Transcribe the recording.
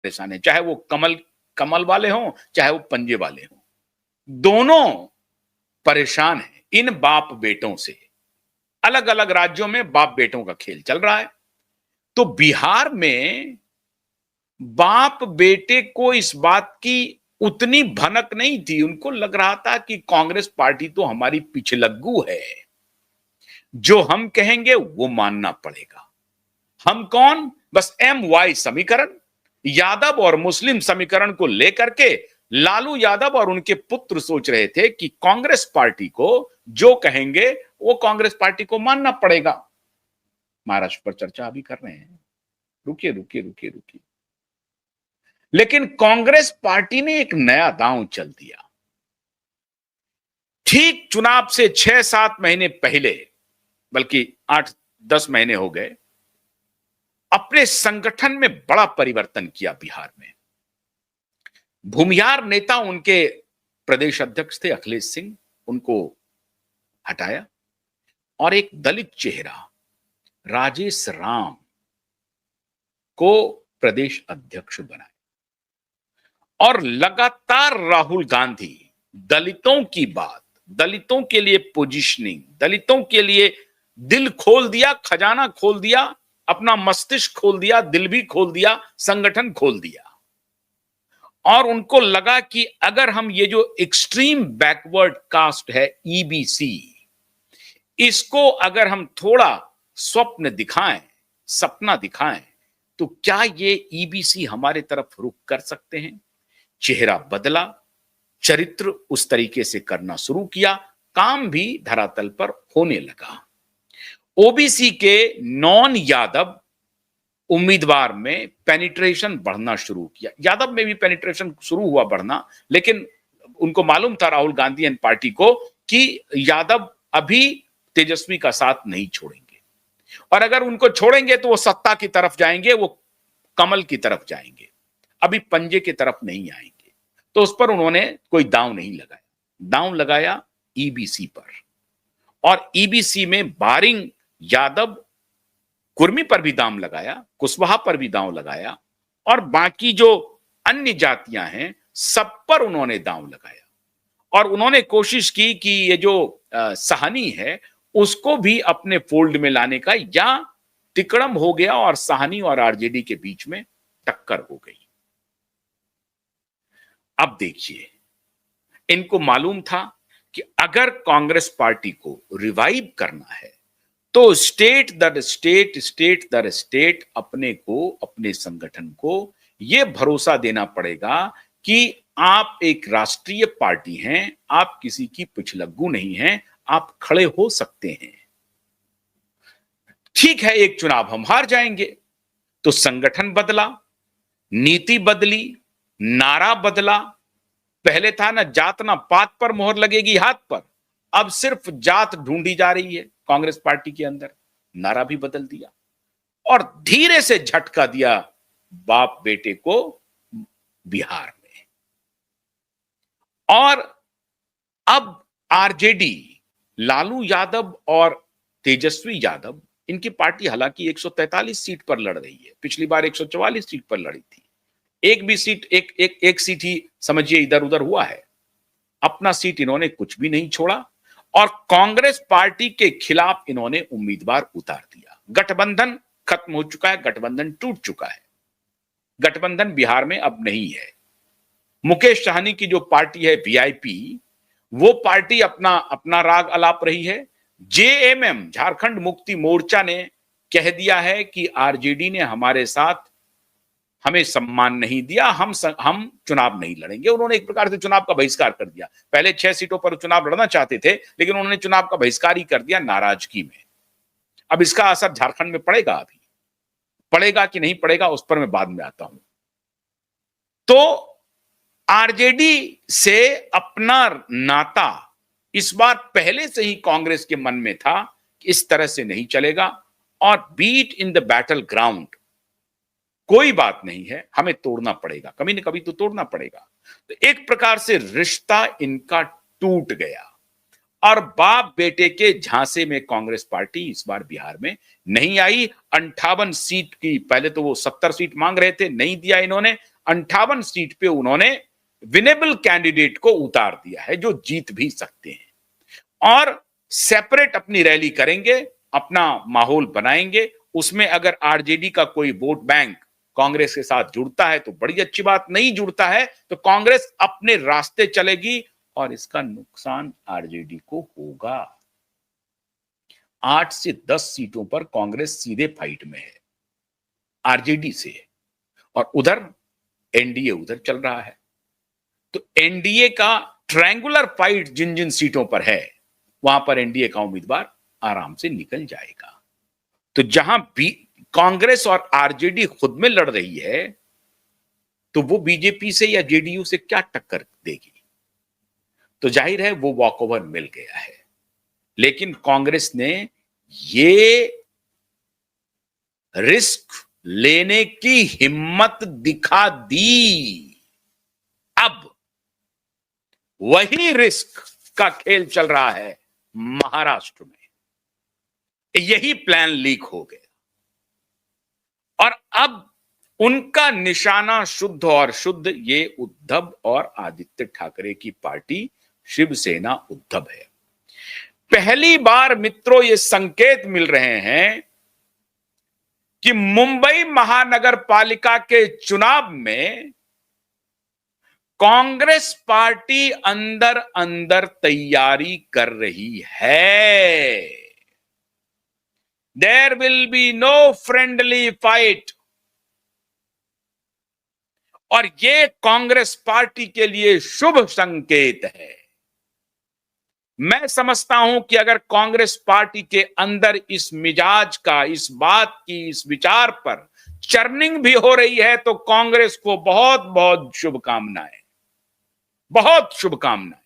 परेशान है, चाहे वो कमल कमल वाले हों, चाहे वो पंजे वाले हों, दोनों परेशान हैं इन बाप बेटों से। अलग अलग राज्यों में बाप बेटों का खेल चल रहा है। तो बिहार में बाप बेटे को इस बात की उतनी भनक नहीं थी। उनको लग रहा था कि कांग्रेस पार्टी तो हमारी पिछलग्गू है, जो हम कहेंगे वो मानना पड़ेगा। हम कौन? बस MY समीकरण, यादव और मुस्लिम समीकरण को लेकर के लालू यादव और उनके पुत्र सोच रहे थे कि कांग्रेस पार्टी को जो कहेंगे वो कांग्रेस पार्टी को मानना पड़ेगा। महाराष्ट्र पर चर्चा अभी कर रहे हैं, रुकिए रुकिए रुकिए रुकिए। लेकिन कांग्रेस पार्टी ने एक नया दांव चल दिया। ठीक चुनाव से 6-7 महीने पहले, बल्कि 8-10 महीने हो गए, अपने संगठन में बड़ा परिवर्तन किया बिहार में। भूमिहार नेता उनके प्रदेश अध्यक्ष थे अखिलेश सिंह, उनको हटाया और एक दलित चेहरा राजेश राम को प्रदेश अध्यक्ष बनाया। और लगातार राहुल गांधी दलितों की बात, दलितों के लिए पोजीशनिंग, दलितों के लिए दिल खोल दिया, खजाना खोल दिया, अपना मस्तिष्क खोल दिया, दिल भी खोल दिया, संगठन खोल दिया। और उनको लगा कि अगर हम ये जो एक्सट्रीम बैकवर्ड कास्ट है EBC, इसको अगर हम थोड़ा स्वप्न दिखाएं, सपना दिखाएं, तो क्या ये EBC हमारे तरफ रुख कर सकते हैं? चेहरा बदला, चरित्र उस तरीके से करना शुरू किया, काम भी धरातल पर होने लगा। OBC के नॉन यादव उम्मीदवार में पेनिट्रेशन बढ़ना शुरू किया। यादव में भी पेनिट्रेशन शुरू हुआ बढ़ना, लेकिन उनको मालूम था राहुल गांधी एंड पार्टी को कि यादव अभी तेजस्वी का साथ नहीं छोड़ेंगे, और अगर उनको छोड़ेंगे तो वो सत्ता की तरफ जाएंगे, वो कमल की तरफ जाएंगे, अभी पंजे की तरफ नहीं आएंगे। तो उस पर उन्होंने कोई दांव नहीं लगाया। दांव लगाया EBC पर, और EBC में बारिंग यादव, कुर्मी पर भी दांव लगाया, कुशवाहा पर भी दांव लगाया, और बाकी जो अन्य जातियां हैं सब पर उन्होंने दांव लगाया। और उन्होंने कोशिश की कि ये जो साहनी है उसको भी अपने फोल्ड में लाने का, या तिकड़म हो गया और साहनी और RJD के बीच में टक्कर हो गई। अब देखिए, इनको मालूम था कि अगर कांग्रेस पार्टी को रिवाइव करना है तो स्टेट दर स्टेट, स्टेट दर स्टेट अपने को, अपने संगठन को यह भरोसा देना पड़ेगा कि आप एक राष्ट्रीय पार्टी हैं, आप किसी की पिछलग्गू नहीं हैं, आप खड़े हो सकते हैं। ठीक है, एक चुनाव हम हार जाएंगे, तो संगठन बदला, नीति बदली, नारा बदला। पहले था ना जात ना पात पर मोहर लगेगी हाथ पर, अब सिर्फ जात ढूंढी जा रही है कांग्रेस पार्टी के अंदर। नारा भी बदल दिया और धीरे से झटका दिया बाप बेटे को बिहार में। और अब RJD, लालू यादव और तेजस्वी यादव, इनकी पार्टी हालांकि 143 सीट पर लड़ रही है, पिछली बार 144 सीट पर लड़ी थी। एक भी सीट, एक सीट ही समझिए इधर उधर हुआ है। अपना सीट इन्होंने कुछ भी नहीं छोड़ा, और कांग्रेस पार्टी के खिलाफ इन्होंने उम्मीदवार उतार दिया। गठबंधन खत्म हो चुका है, गठबंधन टूट चुका है, गठबंधन बिहार में अब नहीं है। मुकेश सहनी की जो पार्टी है VIP, वो पार्टी अपना अपना राग अलाप रही है। JMM, झारखंड मुक्ति मोर्चा, ने कह दिया है कि RJD ने हमारे साथ, हमें सम्मान नहीं दिया, हम चुनाव नहीं लड़ेंगे। उन्होंने एक प्रकार से चुनाव का बहिष्कार कर दिया। पहले 6 सीटों पर चुनाव लड़ना चाहते थे, लेकिन उन्होंने चुनाव का बहिष्कार ही कर दिया नाराजगी में। अब इसका असर झारखंड में पड़ेगा, अभी पड़ेगा कि नहीं पड़ेगा उस पर मैं बाद में आता हूं। तो RJD से अपना नाता इस बार पहले से ही कांग्रेस के मन में था कि इस तरह से नहीं चलेगा, और beat in the battleground, कोई बात नहीं है, हमें तोड़ना पड़ेगा, कभी न कभी तो तोड़ना पड़ेगा। तो एक प्रकार से रिश्ता इनका टूट गया, और बाप बेटे के झांसे में कांग्रेस पार्टी इस बार बिहार में नहीं आई। 58 सीट की, पहले तो वो 70 सीट मांग रहे थे, नहीं दिया इन्होंने, 58 सीट पे उन्होंने विनेबल कैंडिडेट को उतार दिया है जो जीत भी सकते हैं और सेपरेट अपनी रैली करेंगे, अपना माहौल बनाएंगे। उसमें अगर आरजेडी का कोई वोट बैंक कांग्रेस के साथ जुड़ता है तो बड़ी अच्छी बात, नहीं जुड़ता है तो कांग्रेस अपने रास्ते चलेगी और इसका नुकसान आरजेडी को होगा। 8 से 10 सीटों पर कांग्रेस सीधे फाइट में है आरजेडी से और उधर एनडीए उधर चल रहा है। तो एनडीए का ट्रायंगुलर फाइट जिन जिन सीटों पर है वहां पर एनडीए का उम्मीदवार आराम से निकल जाएगा। तो जहां भी कांग्रेस और आरजेडी खुद में लड़ रही है तो वो बीजेपी से या जेडीयू से क्या टक्कर देगी? तो जाहिर है वो वॉकओवर मिल गया है। लेकिन कांग्रेस ने ये रिस्क लेने की हिम्मत दिखा दी। अब वही रिस्क का खेल चल रहा है महाराष्ट्र में। यही प्लान लीक हो गया और अब उनका निशाना शुद्ध और शुद्ध ये उद्धव और आदित्य ठाकरे की पार्टी शिवसेना उद्धव है। पहली बार मित्रों ये संकेत मिल रहे हैं कि मुंबई महानगर पालिका के चुनाव में कांग्रेस पार्टी अंदर अंदर तैयारी कर रही है। There will be no friendly fight और ये कांग्रेस पार्टी के लिए शुभ संकेत है। मैं समझता हूं कि अगर कांग्रेस पार्टी के अंदर इस मिजाज का, इस बात की, इस विचार पर चर्निंग भी हो रही है तो कांग्रेस को बहुत बहुत शुभकामनाएं, बहुत शुभकामनाएं।